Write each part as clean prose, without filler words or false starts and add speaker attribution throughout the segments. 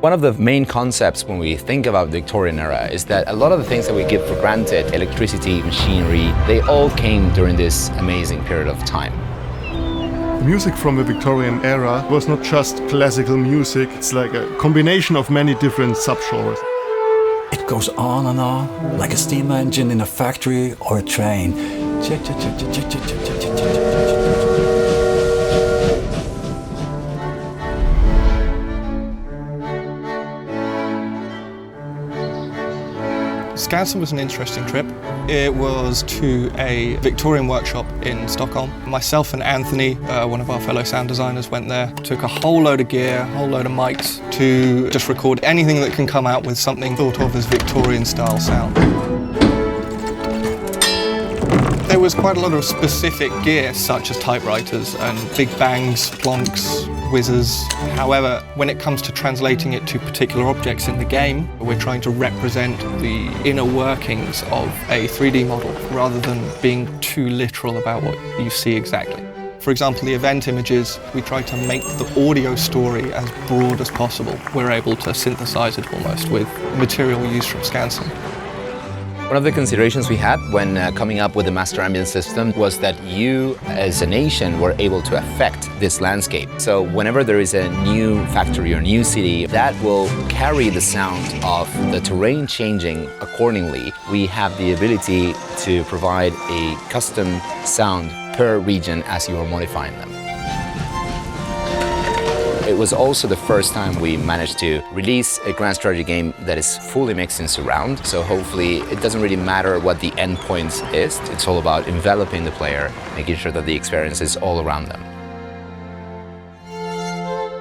Speaker 1: One of the main concepts when we think about the Victorian era is that a lot of the things that we give for granted, electricity, machinery, they all came during this amazing period of time.
Speaker 2: The music from the Victorian era was not just classical music, it's like a combination of many different subgenres.
Speaker 3: It goes on and on, like a steam engine in a factory or a train.
Speaker 4: Skansen was an interesting trip. It was to a Victorian workshop in Stockholm. Myself and Anthony, one of our fellow sound designers, went there, took a whole load of gear, a whole load of mics to just record anything that can come out with something thought of as Victorian style sound. There was quite a lot of specific gear, such as typewriters and big bangs, plonks, whizzes. However, when it comes to translating it to particular objects in the game, we're trying to represent the inner workings of a 3D model rather than being too literal about what you see exactly. For example, the event images, we try to make the audio story as broad as possible. We're able to synthesize it almost with material used from Skansen.
Speaker 1: One of the considerations we had when coming up with the master ambient system was that you, as a nation, were able to affect this landscape. So whenever there is a new factory or new city, that will carry the sound of the terrain changing accordingly. We have the ability to provide a custom sound per region as you are modifying them. It was also the first time we managed to release a grand strategy game that is fully mixed in surround. So hopefully it doesn't really matter what the endpoint is. It's all about enveloping the player, making sure that the experience is all around them.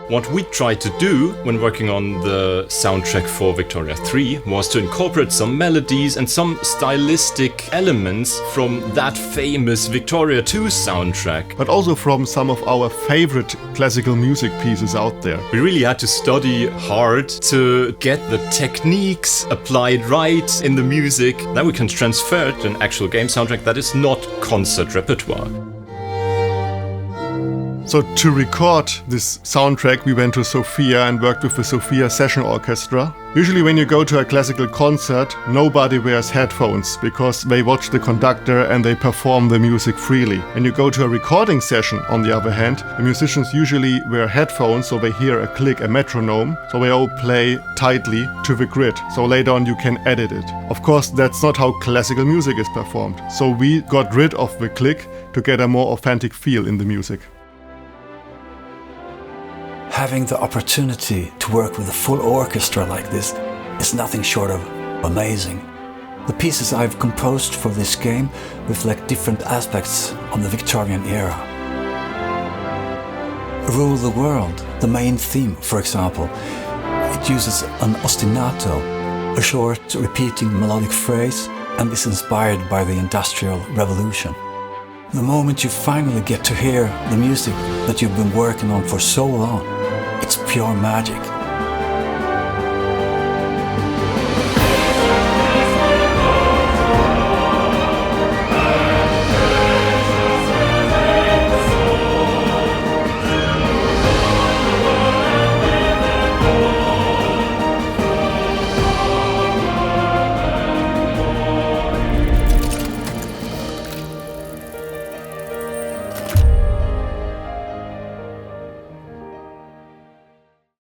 Speaker 5: What we tried to do when working on the soundtrack for Victoria 3 was to incorporate some melodies and some stylistic elements from that famous Victoria 2 soundtrack.
Speaker 2: But also from some of our favorite classical music pieces out there.
Speaker 5: We really had to study hard to get the techniques applied right in the music. Then we can transfer it to an actual game soundtrack that is not concert repertoire.
Speaker 2: So to record this soundtrack, we went to Sofia and worked with the Sofia Session Orchestra. Usually when you go to a classical concert, nobody wears headphones because they watch the conductor and they perform the music freely. When you go to a recording session, on the other hand, the musicians usually wear headphones so they hear a click, a metronome, so they all play tightly to the grid. So later on you can edit it. Of course, that's not how classical music is performed. So we got rid of the click to get a more authentic feel in the music.
Speaker 3: Having the opportunity to work with a full orchestra like this is nothing short of amazing. The pieces I've composed for this game reflect different aspects of the Victorian era. Rule the World, the main theme, for example, it uses an ostinato, a short repeating melodic phrase, and is inspired by the Industrial Revolution. The moment you finally get to hear the music that you've been working on for so long, it's pure magic.